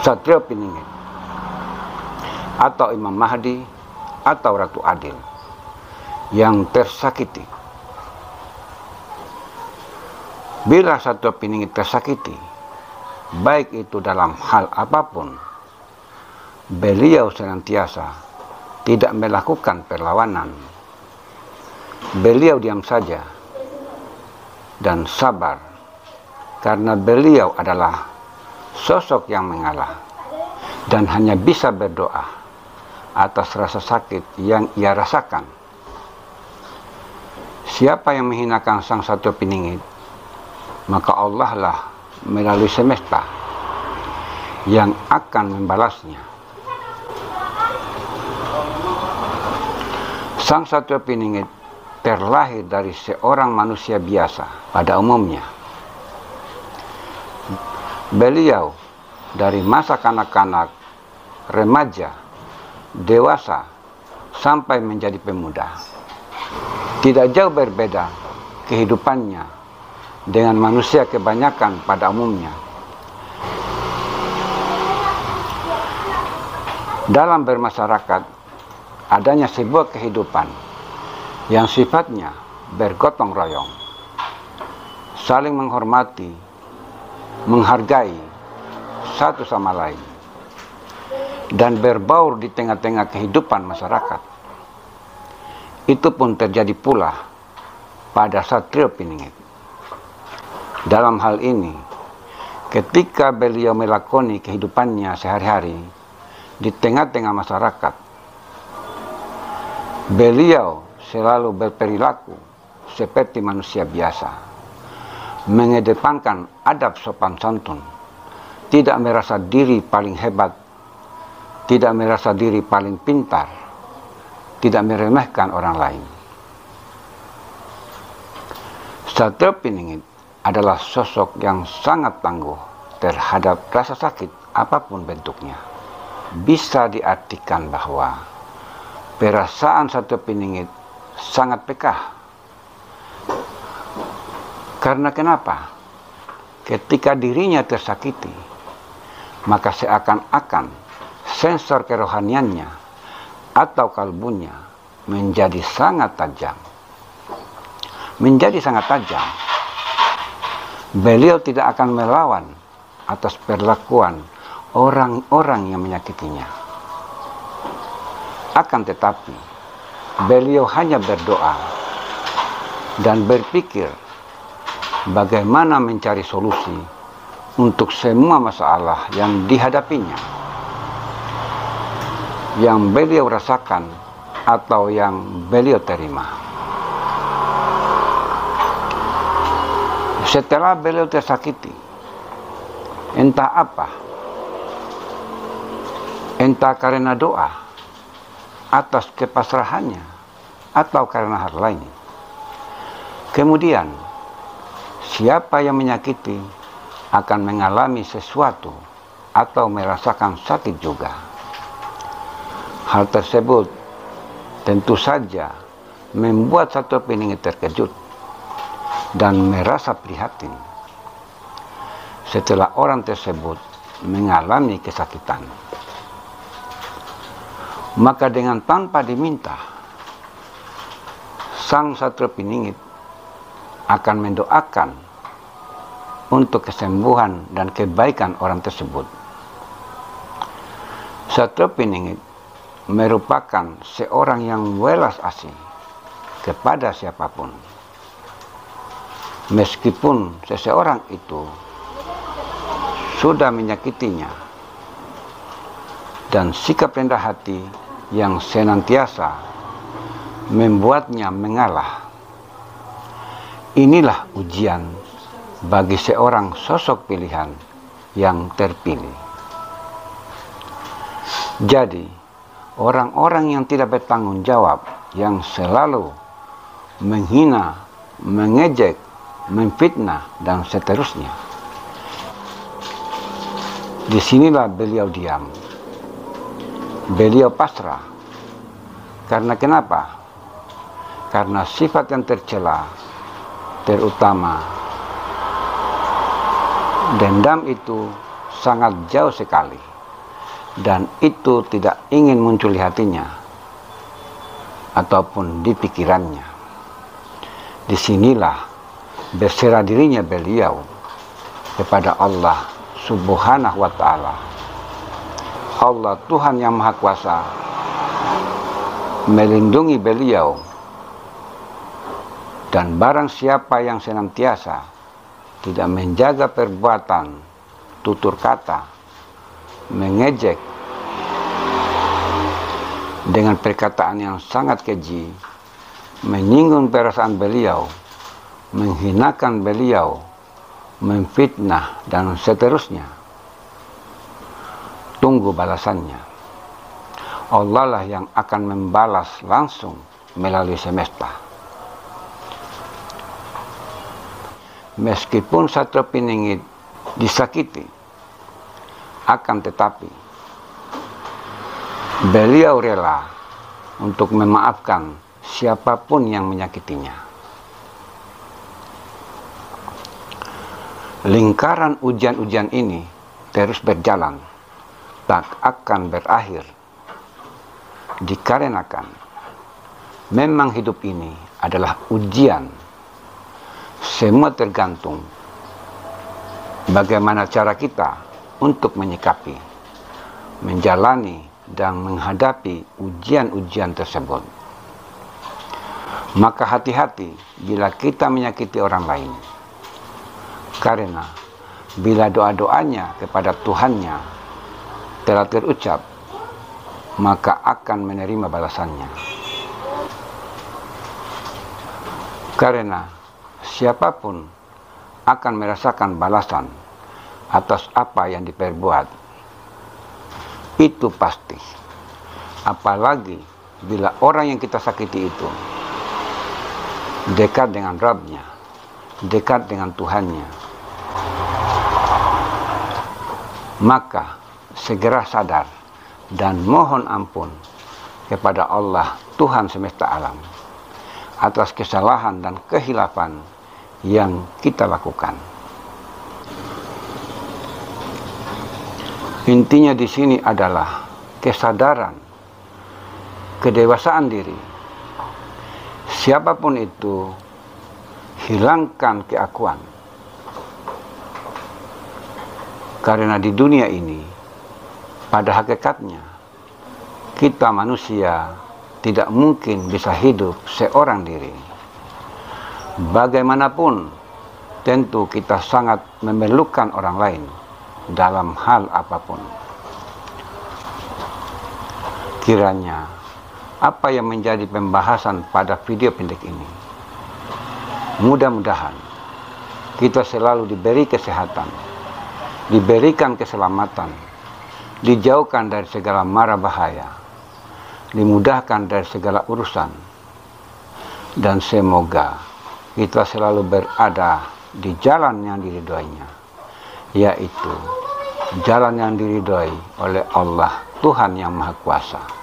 Satrio Piningit atau Imam Mahdi atau Ratu Adil yang tersakiti. Bila Satrio Piningit tersakiti, baik itu dalam hal apapun, beliau senantiasa tidak melakukan perlawanan. Beliau diam saja dan sabar, karena beliau adalah sosok yang mengalah dan hanya bisa berdoa atas rasa sakit yang ia rasakan. Siapa yang menghinakan Sang Satrio Piningit, maka Allah lah melalui semesta yang akan membalasnya. Sang Satrio Piningit terlahir dari seorang manusia biasa pada umumnya. Beliau dari masa kanak-kanak, remaja, dewasa, sampai menjadi pemuda. Tidak jauh berbeda kehidupannya dengan manusia kebanyakan pada umumnya. Dalam bermasyarakat, adanya sebuah kehidupan yang sifatnya bergotong royong, saling menghormati, menghargai satu sama lain, dan berbaur di tengah-tengah kehidupan masyarakat. Itu pun terjadi pula pada Satrio Piningit. Dalam hal ini, ketika beliau melakoni kehidupannya sehari-hari di tengah-tengah masyarakat, beliau selalu berperilaku seperti manusia biasa, mengedepankan adab sopan santun, tidak merasa diri paling hebat, tidak merasa diri paling pintar, tidak meremehkan orang lain. Satrio Piningit adalah sosok yang sangat tangguh terhadap rasa sakit apapun bentuknya. Bisa diartikan bahwa perasaan Satrio Piningit sangat peka. Karena kenapa? Ketika dirinya tersakiti, maka seakan-akan sensor kerohaniannya atau kalbunya menjadi sangat tajam. Menjadi sangat tajam. Beliau tidak akan melawan atas perlakuan orang-orang yang menyakitinya. Akan tetapi, beliau hanya berdoa dan berpikir bagaimana mencari solusi untuk semua masalah yang dihadapinya, yang beliau rasakan atau yang beliau terima. Setelah beliau tersakiti, entah apa, entah karena doa atas kepasrahannya atau karena hal lain, kemudian siapa yang menyakiti akan mengalami sesuatu atau merasakan sakit juga. Hal tersebut tentu saja membuat Satrio Piningit terkejut dan merasa prihatin setelah orang tersebut mengalami kesakitan. Maka dengan tanpa diminta, Sang Satrio Piningit akan mendoakan untuk kesembuhan dan kebaikan orang tersebut. Satrio Piningit merupakan seorang yang welas asih kepada siapapun, meskipun seseorang itu sudah menyakitinya, dan sikap rendah hati yang senantiasa membuatnya mengalah. Inilah ujian bagi seorang sosok pilihan yang terpilih. Jadi, orang-orang yang tidak bertanggung jawab, yang selalu menghina, mengejek, memfitnah, dan seterusnya, disinilah beliau diam. Beliau pasrah. Karena kenapa? Karena sifat yang tercela, terutama dendam, itu sangat jauh sekali. dan itu tidak ingin muncul di hatinya ataupun di pikirannya. Disinilah berserah dirinya beliau kepada Allah Subhanahu wa ta'ala. Allah Tuhan yang Maha Kuasa melindungi beliau, dan barang siapa yang senantiasa tidak menjaga perbuatan, tutur kata, mengejek dengan perkataan yang sangat keji, menyinggung perasaan beliau, menghinakan beliau, memfitnah, dan seterusnya, tunggu balasannya. Allah lah yang akan membalas langsung melalui semesta. Meskipun Satrio Piningit disakiti, akan tetapi beliau rela untuk memaafkan siapapun yang menyakitinya. Lingkaran ujian-ujian ini terus berjalan, tak akan berakhir, dikarenakan memang hidup ini adalah ujian. Semua tergantung bagaimana cara kita untuk menyikapi, menjalani, dan menghadapi ujian-ujian tersebut. Maka hati-hati bila kita menyakiti orang lain, karena bila doa-doanya kepada Tuhannya telah terucap, maka akan menerima balasannya. Karena siapapun akan merasakan balasan atas apa yang diperbuat, itu pasti. Apalagi bila orang yang kita sakiti itu dekat dengan Rabb-Nya, dekat dengan Tuhannya, maka segera sadar dan mohon ampun kepada Allah Tuhan semesta alam atas kesalahan dan kehilafan yang kita lakukan. Intinya di sini adalah kesadaran, kedewasaan diri. Siapapun itu, hilangkan keakuan. Karena di dunia ini, pada hakikatnya, kita manusia tidak mungkin bisa hidup seorang diri. Bagaimanapun, tentu kita sangat memerlukan orang lain dalam hal apapun. Kiranya apa yang menjadi pembahasan pada video pendek ini, mudah-mudahan kita selalu diberi kesehatan, diberikan keselamatan, dijauhkan dari segala mara bahaya, dimudahkan dari segala urusan, dan semoga kita selalu berada di jalan yang diridhoinya, yaitu jalan yang diridhoi oleh Allah Tuhan yang Maha Kuasa.